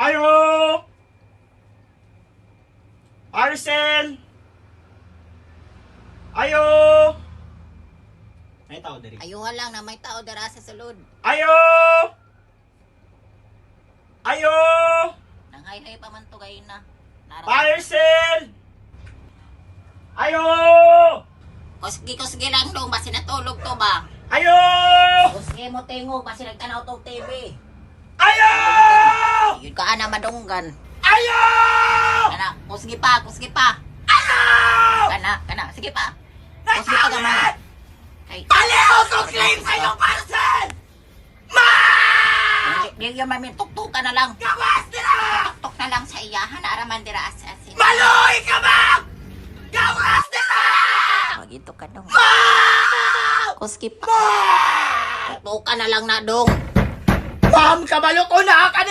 Ayo! Arcel! Ayo! May tao diri. Ayuhan lang na may tao dara sa sulod. Ayo! Ayo! Nanghay-hay pa man to gay na. Arcel! Ayo! Kusgi lang dong, basi natulog to ba? Ayo! Kusgi mo tingog, basi nagtanaw to TV. Ayo! Yun ka ana madunggan. Ayo! Kana, kusgi pa. Ayo! Kana, sige pa. Kusgi pa gamay. Ay, Paliho ko claim sa iyong parcel! Ma! di yung mamin, tuktukan na lang. Gawas nila! Tuktok na lang sa iyahan, araman dira asasin. Maluhi ka ba? Gawas nila! Magito ka dong. Ma! Kusgi pa. Ma! Tuktukan na lang na dong. Ma'am, kabalo ko na ka